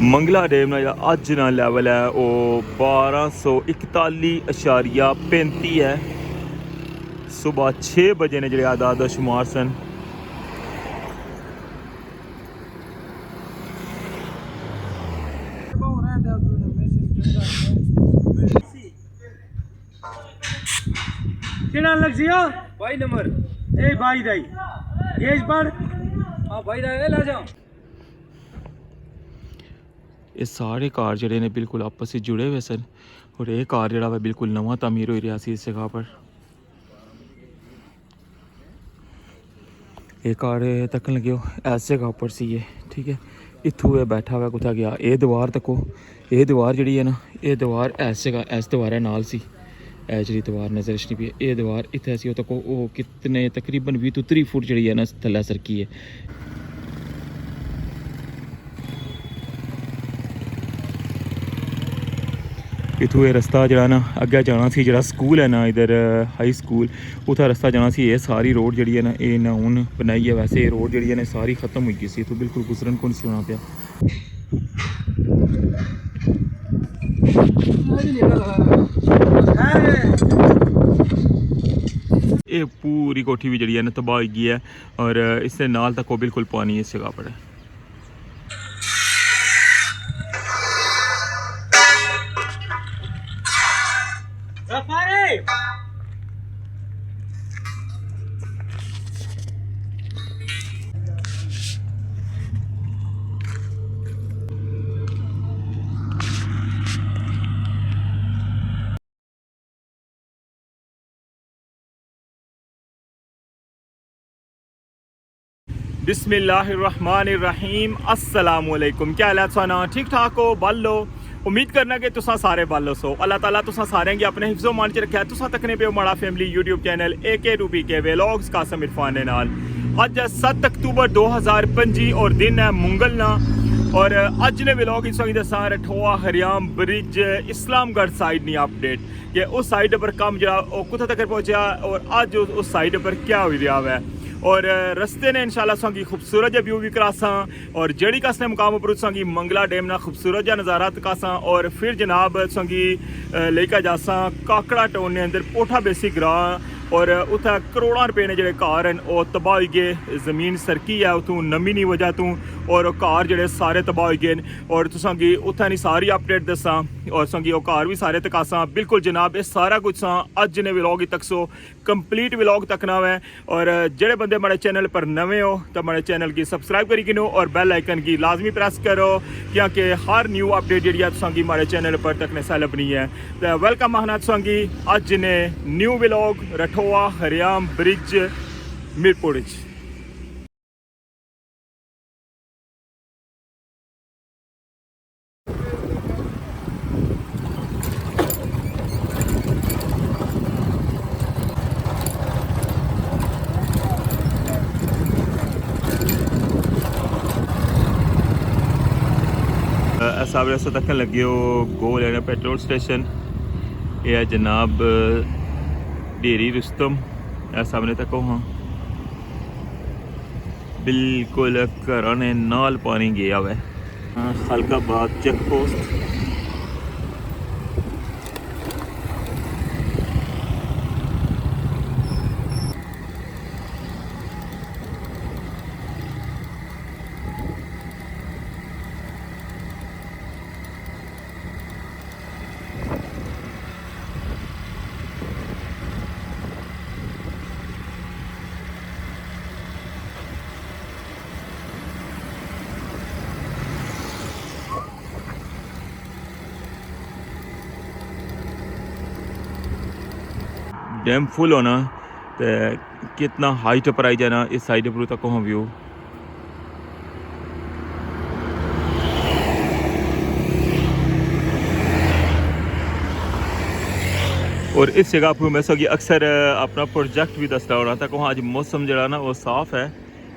Mangla dam का जो अज ना लैवल है वो 1241.35 है। सुबह 6 बजे ने जो आदाद शुमार सन। भाई नंबर ए भाई दाई गेज पर हां भाई दाई ला जाओ। ये सारे कार जड़े ने बिल्कुल आपस में जुड़े हुए सन और ये कार जड़ा वा बिल्कुल नवा तमीर हो रहा सी इस जगह पर। ये कार तकन लगे हो इस जगह पर सी ये ठीक है। इत्थू ये बैठा हुआ कुत्ता गया ये दीवार तको ये दीवार जी है ना ये दीवार इस जगह इस दीवार नाल सी ए जी दीवार नजर नहीं पी ये दीवार इतने सी तको वो कितने तकरीबन 20 तो 30 फुट जी है ना थल्ले सरकी है। इत्थू ये रस्ता जरा ना अगे जाना सी जरा स्कूल है ना इधर हाई स्कूल उत्थै रस्ता जाना सी ये सारी रोड जी है ना ये ना हूँ बनाई है। वैसे ये रोड जी है ना सारी खत्म हो गई सी इत्थू बिल्कुल गुजरन को नहीं सी होना पाया। ये पूरी कोठी भी जी है ना तबाह हो गई है और इससे नाल तक वो बिल्कुल पानी इस जगह पर है। बिस्मिल्लाहिर्रहमानिर्रहीम अस्सलामुअलैकुम। क्या हाल है सुना ठीक ठाक हो बल लो उम्मीद करना कि तुसा सारे बल सो अल्लाह ताला तुसा सारे गी अपने हिफ्ज़ो मान च रखा है। तुसा तकने पे माड़ा family YouTube channel AK Ruby के व्लॉग्स कासम इरफान ने नाल। अज 7 अक्तूबर 2025 और दिन है मुंगलना और अज ने व्लॉग इस वक्त दसा रठोआ हरियाम ब्रिज इस्लामगढ़ साइड नहीं अपडेट कि उस साइड पर कम जो कुत्थे तक पहुंचा और अज उस साइड पर क्या हो रहा है और रस्ते ने इंशाल्लाह संगी खूबसूरत व्यू भी करासा और जड़ी कसने मुकाम पर संगी मंगला डैम ना खूबसूरत जा नज़ारा तकासा और फिर जनाब संगी लेकर जासा काकड़ा टाउन ने अंदर पोठा बेसी ग्रां और उत्थे करोड़ों रुपए ने जो घर हैं वो तबाह हो गए। जमीन सरकी है उतों नमी नहीं वजह तू और घर जो सारे तबाह हो गए और तुसांगी उत्थे नहीं सारी अपडेट दसा और संगी वो घर भी सारे तकासा बिल्कुल जनाब ये सारा कुछ सा अज ने व्लॉग ही तकसो कंप्लीट व्लॉग तकना है। और जेडे बंदे मेरे चैनल पर नवे हो तो मेरे चैनल की सबसक्राइब करी गिनो और बेल आइकन की लाजमी प्रेस करो क्योंकि हर न्यू अपडेट जी तुसांगी मेरे चैनल पर तकने से लभनी है। तो वेलकम आना तुसांगी अज ने न्यू व्लॉग रठोआ हरियाम ब्रिज मीरपुर। साहब रस्ता तक लगे हो गोल है पेट्रोल स्टेशन ये है जनाब डेरी रुस्तम सामने तक हाँ बिल्कुल घर ने नाल पानी गया हुआ है। खलकाबाद चेक पोस्ट डैम फुल होना तो कितना हाइट पर आई जाना इस साइड पर तक हो व्यू और इस जगह पर मैं सगी अक्सर अपना प्रोजेक्ट भी दसता होना तक वहाँ अज मौसम जरा ना वो साफ़ है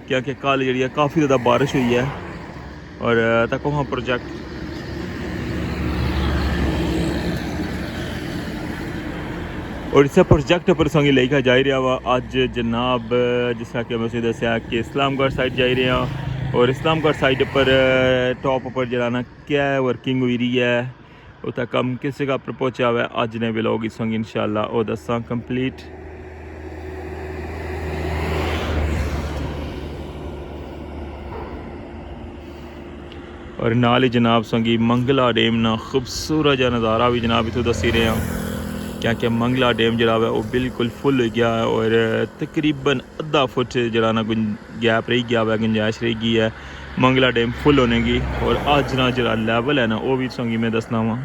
क्योंकि कल जी काफ़ी ज़्यादा बारिश हुई है और तक वहाँ प्रोजेक्ट और इस प्रोजेक्ट पर संगी लेकर जा रहा वा अज जनाब जिस तरह कि मैं उसे दसिया कि इस्लामगढ़ साइड जा रहे हैं और इस्लामगढ़ साइड पर टॉप पर जरा ना क्या वर्किंग हुई रही है उत्थे कम किस जगह पर पहुंचा हुआ है अज ने व्लॉग इस संग इंशाल्लाह वो दसा कंप्लीट। और नाल ही जनाब संगी मंगला डैम ना खूबसूरत जहा नज़ारा भी जनाब इतों दसी रहे हैं क्योंकि मंगला डैम जरा है वो बिल्कुल फुल हो गया है और तकरीबन अद्धा फुट जरा ना गैप रह गया है गुंजाइश रह गई है मंगला डैम फुल होने की। और अज ना जरा लैवल है ना वो भी संगी मैं दसना वा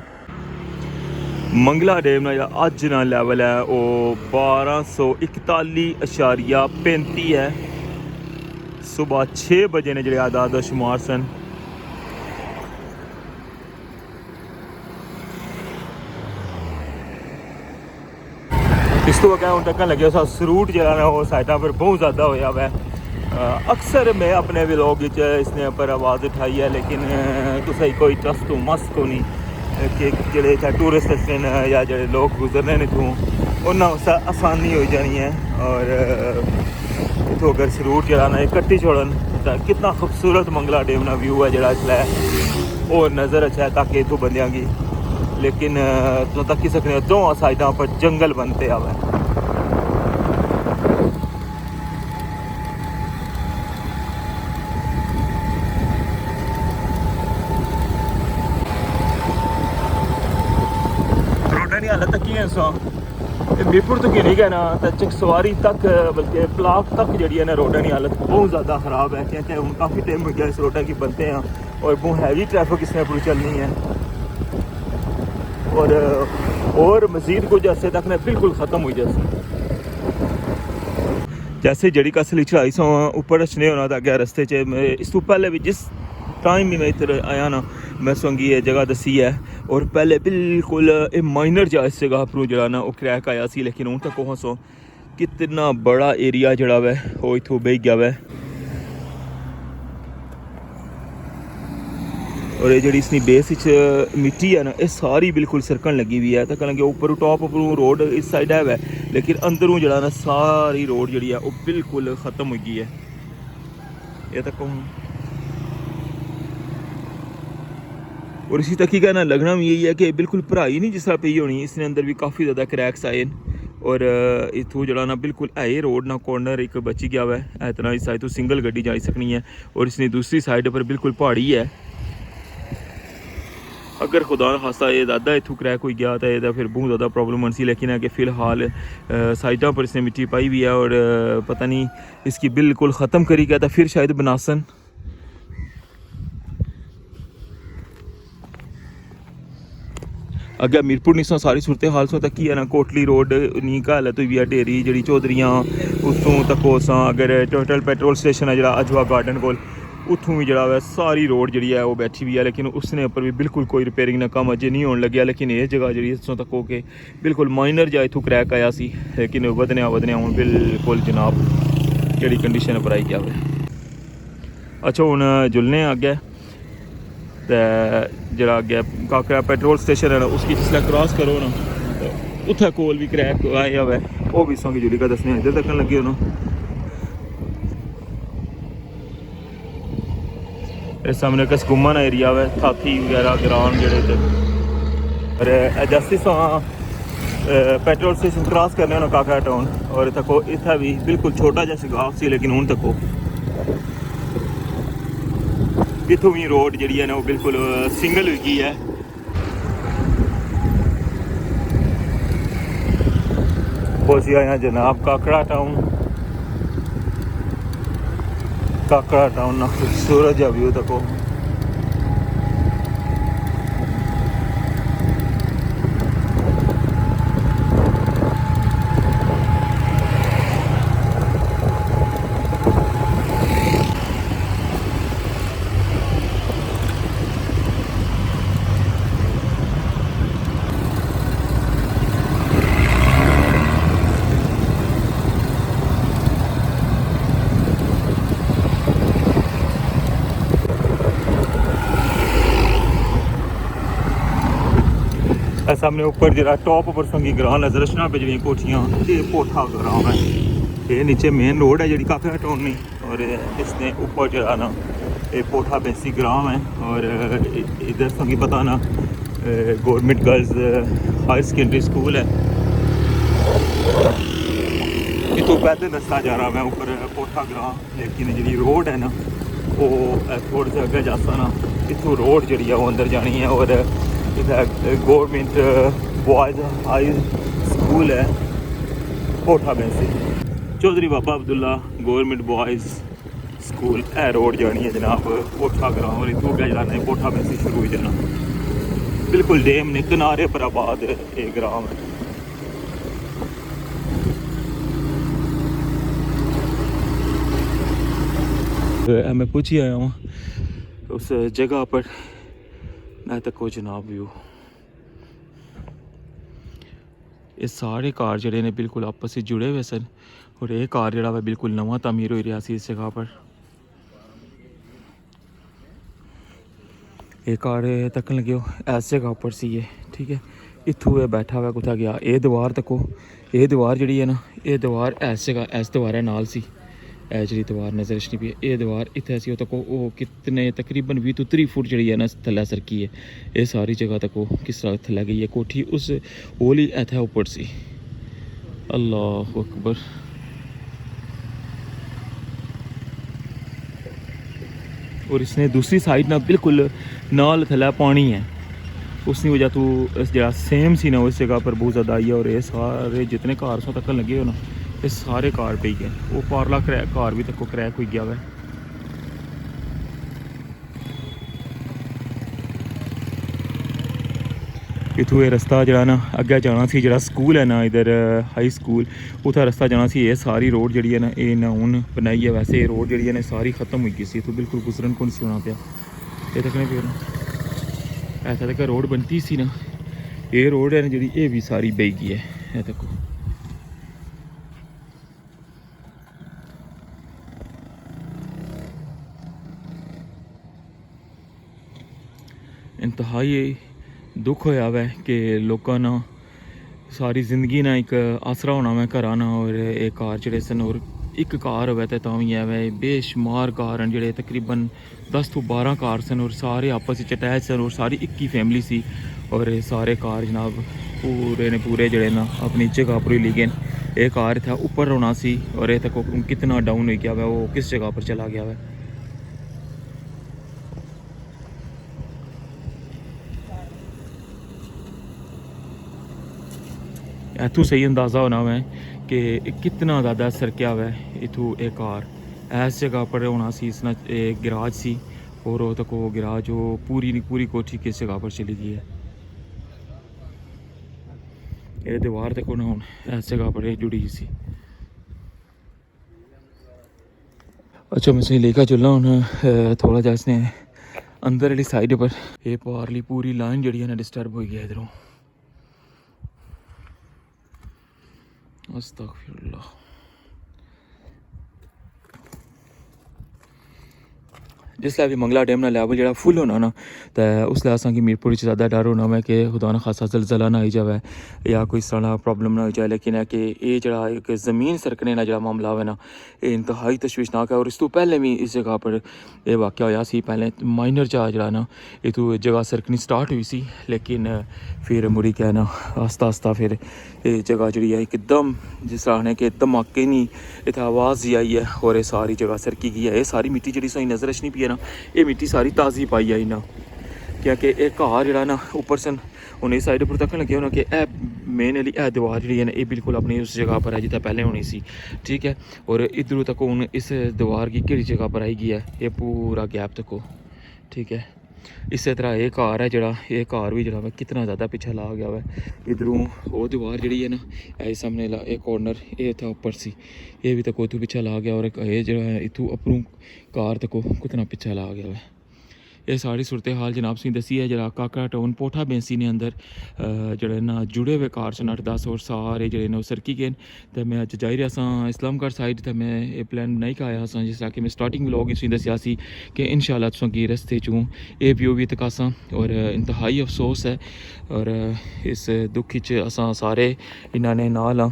मंगला डैम ना अज ना लैवल है वो 1241.35 है। सुबह 6 बजे ने जो आदाद शुमार सन। इस तो क्या हूँ तक लगे उस सरूट जरा ना वो साइडा पर बहुत ज़्यादा होया वै। अक्सर मैं अपने व्लॉग इसने पर आवाज़ उठाई है लेकिन तुसें कोई ट्रस्ट तो मस्त को नहीं कि जेह्ड़े इत्थै टूरिस्ट न या जेह्ड़े लोग गुजरने न इत्थूं उन्हें उस आसानी हो जानी है। और इत्थों अगर सरूट जरा ना कट्टी छोड़न तो कितना खूबसूरत मंगला डैम ना व्यू है जरा इसलै वो नज़र अच्छा है ताकि इत्थों बंदियां गी लेकिन तो तक सकने दो साइडों पर जंगल बनते आवे। रोड की हालत की है मीरपुर तो नहीं कहना तो चकसवारी तक बल्कि पलाक तक जी है ना रोड की हालत बहुत ज़्यादा ख़राब है क्योंकि हम काफ़ी टाइम हो गया इस रोड की बनते हैं और बहुत हैवी ट्रैफिक इसमें पूरी चलनी है। और मज़ीद कुछ अर्से तक ने बिल्कुल ख़त्म हो जैसे जड़ी का असली चढ़ाई सो ऊपर रचने होना था अगर रस्ते च इस तो पहले भी जिस टाइम भी मैं इधर आया ना मैं संगी ये जगह दसी है और पहले बिल्कुल माइनर जा इस जगह पर जरा ना वो क्रैक आया सी लेकिन हूँ तक वहाँ सो कितना बड़ा एरिया जड़ा वै वो इतों बह गया वै। और ये जी इसकी बेस मिट्टी है ना ये सारी बिल्कुल सरकन लगी हुई है तो कहेंगे ऊपर टॉप पर रोड इस साइड है वै लेकिन अंदरों जरा ना सारी रोड जी है वो बिल्कुल ख़त्म हो गई है। ये तक और इसी तक ही कहना लगना भी यही है कि बिल्कुल भराई नहीं जिस तरह पी होनी इसने अंदर भी काफ़ी ज़्यादा क्रैक्स आए और इतों जरा ना बिल्कुल है रोड ना कॉर्नर एक बची गया हुआ है इतना इस साइड तो सिंगल गड्डी जा सकनी है और इसने दूसरी साइड पर बिल्कुल पहाड़ी है। अगर खुदा ना खासा ये ज़्यादा इतों क्रैक हो गया तो यह फिर बहुत ज़्यादा प्रॉब्लम बन सी लेकिन है कि फ़िलहाल साइडों पर इसने मिट्टी पाई हुई है और पता नहीं इसकी बिल्कुल ख़त्म करी गया था फिर शायद बनासन। अगर मीरपुर नहीं सारी सूरत हाल सो तक ही है ना कोटली रोड नहीं का हालत हुई है ढेरी जी चौधरियाँ उतों तक अगर टोटल पेट्रोल स्टेशन है जो अजवा गार्डन को उतों भी जरा सारी रोड जी है वो बैठी हुई है लेकिन उसने ऊपर भी बिल्कुल कोई रिपेयरिंग का काम अजे नहीं होने लगे लेकिन ये जगह जी इतों तक हो के बिल्कुल माइनर जा इतों क्रैक आया सी लेकिन वधने हूँ बिल्कुल जनाब केड़ी कंडीशन पर आई गया। अच्छा हूँ जुलने अगे तो जरा अगे काकरा पेट्रोल स्टेशन है ना उसकी जिसला क्रॉस करो ना तो उत्थे कोल भी क्रैक आया हुआ है वो भी संगी जुली का दसने इधर तक लगे हो ना। इस सामने कसकुमन एरिया है थाथी वगैरह ग्राउंड जड़े और जस्टिस पेट्रोल स्टेशन क्रॉस करने ना काकरा टाउन और तको इतना भी बिल्कुल छोटा जैसा गाँव सी लेकिन हूँ तको इतों भी रोड जी है ना वो बिल्कुल सिंगल हो गई है। पहुँची आया जनाब काकड़ा टाउन ना खूबसूरत जा व्यू तको। सामने ऊपर जरा टॉप पर संगी ग्रां नजर छना पे जी कोठियाँ ये पोठा ग्रां है ये नीचे मेन रोड है जी काफ़ी टाउन नहीं और इसने ऊपर जरा ना ये पोठा बेसी ग्रां है और इधर संगी पता ना government girls higher secondary school है। इतों पैदल दसता जा रहा मैं ऊपर पोठा ग्रां लेकिन जी रोड है ना वो थोड़े से अगर जाता ना इतों रोड जी है वो अंदर जानी है और इधर गवर्नमेंट बॉयज़ हाई स्कूल है पोठा बेसी चौधरी बाबा अब्दुल्ला गवर्नमेंट बॉयज़ स्कूल है रोड जानी है जनाब पोठा ग्रां और इतों क्या जाना है पोठा बेसी शुरू हो जाना बिल्कुल डैम ने किनारे पर आबाद एक ग्रां है। मैं पूछी आया हूँ उस जगह पर ना तक को जनाब व्यू ये सारे कार जड़े ने बिल्कुल आपस में जुड़े हुए सन और ये कार जड़ा बिल्कुल नवा तमीर हो रहा सी इस जगह पर ये कार तकन लगे इस जगह पर सी ये ठीक है इत्थों ये बैठा हुआ कुत्ता गया ये दीवार तको ये दीवार जड़ी है ना ये दीवार इस जगह इस दीवार नाल सी जी दीवार नजर नहीं पी ये दीवार इतने सी तक वो कितने तकरीबन 20 तो 30 फुट जी है ना थल्ले सरकी है ये सारी जगह तक वो किस तरह थल्ले गई है कोठी उस ओली इतना ऊपर सी अल्लाह अकबर। और इसने दूसरी साइड ना बिल्कुल नाल थल्ले पानी है उसकी वजह तो जरा सेम सी ना उस जगह पर बहुत ज़्यादा आई है और ये सारे जितने कार सो तक लगे हो ना ये सारे कार पे गए वो पारला क्रैक कार भी तक को क्रैक हो गया हुआ इतों ये रस्ता जरा ना अगे जाना सी जरा स्कूल है ना इधर हाई स्कूल उतना रस्ता जाना सी ये सारी रोड जी है ना ये ना हूँ बनाई है वैसे ये रोड जी है ना सारी खत्म हो गई सी तो बिल्कुल गुजरन को नहीं सी होना पाया ये तकने पे ना ऐसा तक रोड बनती सी ना ये रोड है ना जी ये भी सारी बह गई है तक इंतहाई दुख होया वै कि लोगों ना सारी जिंदगी ना एक आसरा होना वै घर ना और एक कार जड़े सन और एक कार होवे तो भी है वै बेशुमार कार हैं जड़े तकरीबन 10 तो 12 कार सन और सारे आपस में अटैच सन और सारी एक ही फैमिली सी और सारे कार जनाब पूरे ने पूरे जड़े ना अपनी जगह पर ही ले गए ये कार था ऊपर होना सी और ये तक कितना डाउन हो गया वै वो किस जगह पर चला गया वै। इतों सही अंदाज़ा होना है कि कितना ज़्यादा सरकिया हुआ है इतों एक कार इस जगह पर होना सी इसना एक गिराज सी और वो तक वो गिराज वो पूरी कोठी किस जगह पर चली गई है ये दीवार तक ना हूँ इस जगह पर जुड़ी सी। अच्छा मैं सही लेकर चलना हूँ थोड़ा जा इसने अंदर वाली साइड पर ये पारली पूरी लाइन जी है ना डिस्टर्ब हो गई है इधरों अस्तगफिरुल्लाह। जिसलै भी मंगला डैम ना लैवल जो फुल होना ना तो उसलै असेंगी मीरपुर ज़्यादा डर होना मैं कि खुदा ना खासा जलजला ना आई जाए या कोई इस तरह प्रॉब्लम ना हो जाए लेकिन है कि ये जरा एक ज़मीन सरकने का जो मामला है ना ये इंतहाई तशवीशनाक है और इस तो पहले भी इस जगह पर यह वाक़या होया सी पहले माइनर जा जरा ना ये तो जगह सरकनी स्टार्ट हुई सी लेकिन फिर मुड़ी क्या ना आस्ता आस्ता फिर ये जगह जी है एकदम जिस तरह ने कि धमाके नहीं इतना आवाज़ जी आई है और ये सारी जगह सरकी गई है ये सारी मिट्टी जी सही नज़र नहीं पी है ना ये मिट्टी सारी ताज़ी पाई आई ना क्योंकि एक घर जरा ना ऊपर सन उन्हें साइड पर तक लगे होना कि मेन वाली दीवार जी है ना ये बिल्कुल अपनी उस जगह पर है जितना पहले होनी सी ठीक है और इधरों तक हूँ इस दीवार की किड़ी जगह पर आई गई है ये पूरा गैप तक ठीक है। इस तरह ये कार है जरा ये कार भी जरा कितना ज़्यादा पीछे ला गया है इधरों वो दीवार जी है ना ये सामने ला एक कॉर्नर ये था ऊपर सी ये भी तक उतों पीछे ला गया और ये जो है इतों अपनों कार तक कितना पीछे ला गया है ये सारी सूरत हाल जनाब सी दसी है। जरा काका टाउन पोठा बेंसी ने अंदर जड़े ना जुड़े हुए कार च 8-10 और सारे जड़े ने सरकी गए। तो मैं अज जाई रहा सा इस्लामगढ़ साइड। तो मैं ये प्लान बनाई के आया सा जिस तरह कि मैं स्टार्टिंग व्लॉग इस दसिया सी कि इंशाल्लाह तुसां की रस्ते चूँ ये व्यू भी तकासा और इंतहाई अफसोस है। और इस दुख च असां सारे इन्होंने नाल हाँ।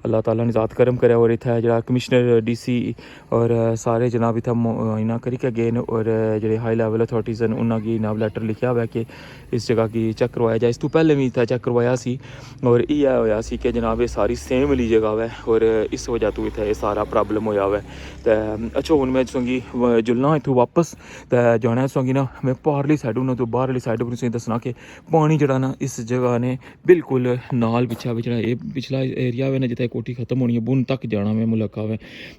अल्लाह ताला ने ज़ात करम करे। और इत्थै जरा कमिश्नर DC और सारे जनाब इत्थै इना करी के गए और जेह्ड़े हाई लेवल अथॉरिटीज़ न उन्होंने गी जनाब लैटर लिखा हुआ है कि इस जगह की चेक करवाया जाए। इस तो पहले भी इत्थै चेक करवाया सी और इ'यै होया सी कि जनाब ये सारी सेम वाली जगह है और इस वजह तो इत्थै ये सारा प्रॉब्लम होया हुआ है। तो अच्छा हुन मैं तुसेंगी जुलना इत्थूं वापस तो जाना तुसेंगी ना मैं पारली साइड हून तो बाहरली साइड पर तुसेंगी दस्सना कि पानी जेह्ड़ा ना इस जगह ने बिल्कुल नाल पिच्छा जेह्ड़ा एह् पिछला एरिया है ना जित्थै कोठी खत्म होनी है बुन तक जाना मैं मुलका है।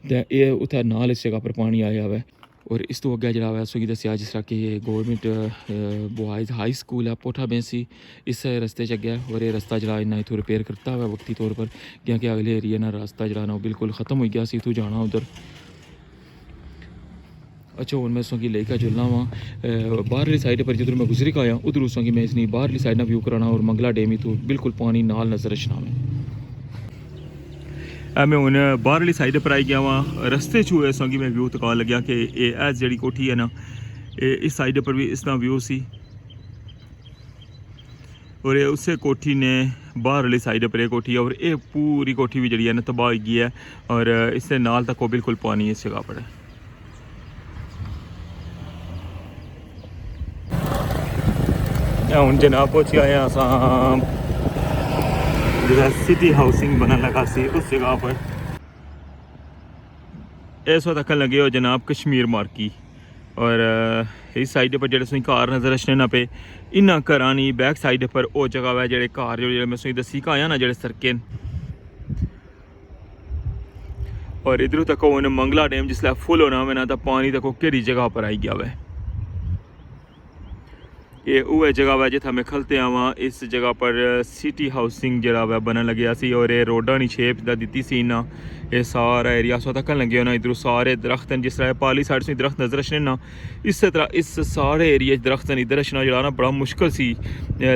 तो ये उत्थै नाल इस जगह पर पानी आया हुआ है। और इस तो अग्गै जरा तुसेंगी दस्सेआ जिस तरह कि गौरमेंट बॉयज़ हाई स्कूल है पोठा बेंसी इस रस्ते च अग्गै। और ये रस्ता जरा इन्ना इत्थूं रिपेयर करता हुआ वक्ती तौर पर क्योंकि अगले एरिया ना रास्ता जरा ना बिल्कुल ख़त्म हो गया सी इत्थूं जाना उधर। अच्छा हूँ मैं तुसेंगी लेकर चलना वा बाहरली साइड पर जिधर मैं गुजरी आया उधर तुसेंगी मैं इसनी बाहरली साइड ना व्यू कराना और मंगला डैम इत्थूं बिल्कुल पानी नाल नज़र रचना मैं हूँ बाहरली साइड पर आई गया वहाँ रस्ते चू संगी मैं व्यू तका लग्या कि एज जी कोठी है ना इस साइड पर भी इसका व्यू सी और ये उस कोठी ने बाहरली साइड पर एक कोठी है और ये पूरी कोठी भी जी है ना तबाह गई है और इससे नाल तक बिल्कुल पानी इस जगह पर है। हूँ जनाब पहुँच गए अस सिटी हाउसिंग बना लगा सी उस जगह पर इस वक्त तक लगे हो जनाब कश्मीर मार्की और इस साइड पर जेह्ड़े तुसेंगी कार नज़र रचने ना पे इन्ना घरा नहीं बैक साइड पर वो जगह है जेह्ड़े कार जो मैं तुसेंगी दस्सी आया ना जेह्ड़े सरके और इधरों तक हूँ मंगला डैम जिसलै फुल होना होवे ना तो पानी तक केड़ी जगह पर आई गया वै। ये वो जगह है जिथे मैं खलते आवा इस जगह पर सिटी हाउसिंग जरा वै बनन लग्या सी और ये रोडा नी शेप दा दित्ती सी ना ये सारा एरिया सो तक लगे ना इधरों सारे दरख्त जिस तरह पाली साइड से दरख्त नजर रचने ना इस तरह इस सारे एरिया दरख्त इधर रचना जो ना बड़ा मुश्किल सी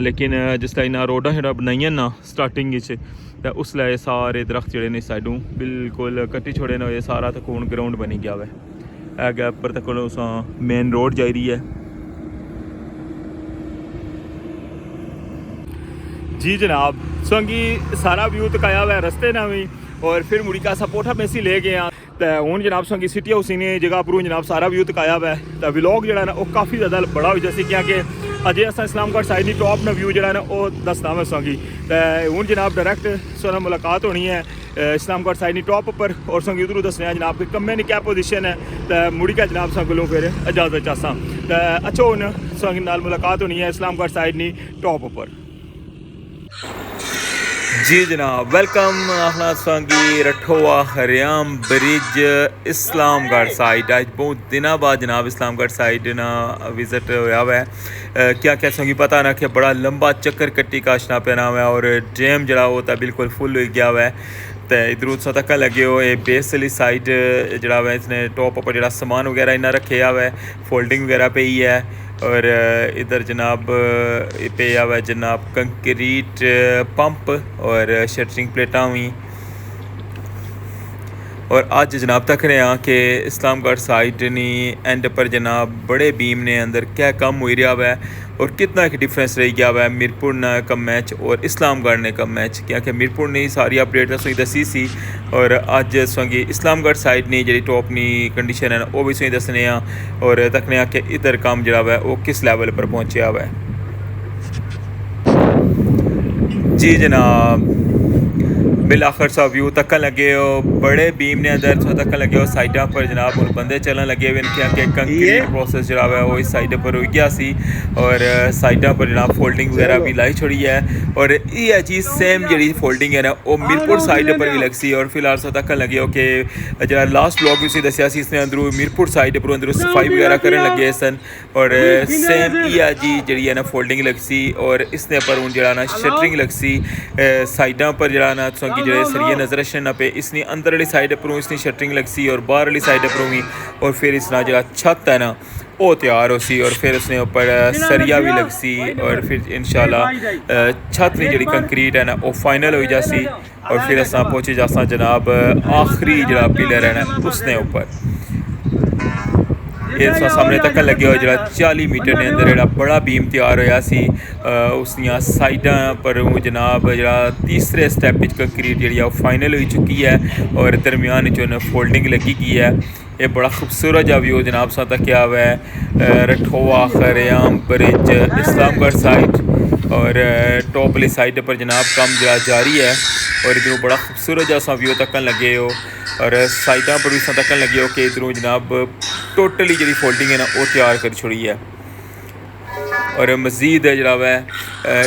लेकिन जिस तरह इन्ना रोडा शोडा बनाइया ना स्टार्टिंग तो उसलै ये सारे दरख्त जोड़े ने साइडों बिल्कुल कट्टी छोड़े ना ये सारा तक हूँ ग्राउंड बनी गया है गैप पर तक मेन रोड जा रही है। जी जनाब संगी सारा व्यू तकाया हुआ है रस्ते ना भी और फिर मुड़ी का असा पोठा बेंसी ले गए हैं तो हूँ जनाब संगी सिटी हाउसिंग ने जगह पर जनाब सारा व्यू तकाया हुआ है। तो व्लॉग जो ना वो काफ़ी ज़्यादा बड़ा हो जैसे क्योंकि अजय अस इस्लामगढ़ साइड की टॉप ना व्यू जो ना वो दसना मैं संगी तो हूँ जनाब डायरैक्ट सोना मुलाकात होनी है इस्लामगढ़ साइड की टॉप पर और संगी उधरों दसने जनाब कि कम्मे की क्या पोजीशन है तो मुड़ी का जनाब संगलों फिर इजाजत चासा तो अच्छा हूँ संगी नाल मुलाकात होनी है इस्लामगढ़ साइड की टॉप पर। जी जनाब वेलकम अपना संगी रठोआ हरियाम ब्रिज इस्लामगढ़ साइड आज बहुत दिनों बाद जनाब इस्लामगढ़ साइड ना विजिट होया हुआ है क्या क्या संगी पता ना कि बड़ा लंबा चक्कर कट्टी काशना पैना हुआ है और डैम जरा वो तो बिल्कुल फुल हो गया हुआ है। तो इधरों सो तक लगे हो ये बेस वाली साइड जरा है इसने टॉप पर जरा सामान वगैरह इन्ना रखे हुआ है फोल्डिंग वगैरह पे ही है और इधर जनाब पे हुआ जनाब कंक्रीट पंप और शटरिंग प्लेटा हुई और आज जनाब तक रहे हैं कि इस्लामगढ़ साइड नी एंड पर जनाब बड़े बीम ने अंदर क्या कम हुई रहा हुआ है और कितना एक डिफरेंस रह गया हुआ है मीरपुर ने कम मैच और इस्लामगढ़ ने कम मैच क्योंकि मीरपुर ने सारी अपडेट सुई दसी सी और अज संगी इस्लामगढ़ साइड ने जी टॉप नी कंडीशन है वो भी सुई दसने और तकने कि इधर काम जरा हुआ है वो किस लैवल पर पहुँचा हुआ है। जी जनाब बिल आखिर सा व्यू तक लगे हो बड़े बीम ने अंदर सो तक लगे हो साइडा पर जनाब और बंदे चलन लगे हुए क्या कि कंक्रीट प्रोसेस जरा है वो इस साइड पर हो गया सी और साइडा पर जनाब फोल्डिंग वगैरह भी लाई छोड़ी है और ये चीज़ सेम जी फोल्डिंग है ना वो मीरपुर साइड पर भी लग सी और फिलहाल सो तक लगे हो कि जरा लास्ट ब्लॉग भी उसे दसिया सी इसने अंदरों मीरपुर साइड पर अंदरों सफाई वगैरह करने लगे सन और सेम ये जी जी है ना फोल्डिंग लग सी और इसने पर हूँ जरा ना शटरिंग लग सी साइडा पर जरा ना की जो सरिये नजर रचने पे इसनी अंदर वाली साइड पर इसनी शटरिंग लग सी और बाहर वाली साइड पर भी और फिर इसना जो छत है ना वो तैयार हो सी और फिर उसने ऊपर सरिया भी लग सी और फिर इंशाल्लाह छत की जी कंक्रीट है ना वो फाइनल हो जासी और फिर असा पहुँचे जासा जनाब आखिरी जरा पिलर है ना उसने ऊपर ये सामने तक लगे हो जरा 40 मीटर के अंदर जरा बड़ा बीम तैयार होया सी उसनिया साइडा पर जनाब जरा तीसरे स्टैप कंक्रीट जी फाइनल हो चुकी है और दरमियान जो फोल्डिंग लगी गई है। ये बड़ा खूबसूरत जा व्यू जनाब सा तकिया हुआ है रठोवा खरेआम ब्रिज इस्लामगढ़ साइड और टॉप वाली साइड पर जनाब काम जरा जारी है और इधरों बड़ा खूबसूरत जैसा व्यू तकन लगे हो और साइडा पर भी तकन लगे हो कि इधरों जनाब टोटली जी फोल्डिंग है ना वो तैयार कर छोड़ी है और मज़ीद जरा है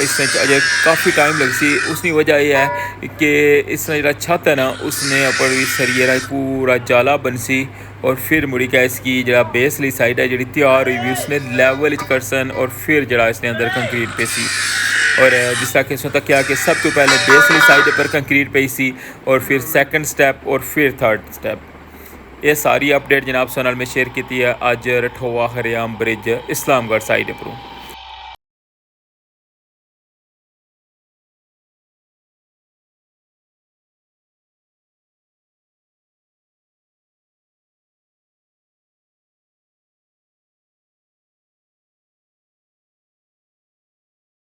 इसमें अजय काफ़ी टाइम लग सी उसकी वजह यह है कि इसमें जरा छत है ना उसने ऊपर भी सरिया पूरा जाला बन सी और फिर मुड़ी क्या इसकी जरा बेसली साइड है जी तैयार हुई भी उसने लैवल करसन और फिर जरा इसने अंदर कंक्रीट पे सी और जिस तरह कि इसमें तक क्या कि सब तो पहले बेसली साइड पर कंक्रीट पे सी और फिर सेकंड स्टेप और फिर थर्ड स्टेप। ये सारी अपडेट जनाब सोनल में शेयर की है अज रठोवा खरेआम ब्रिज इस्लामगढ़ साइड पर।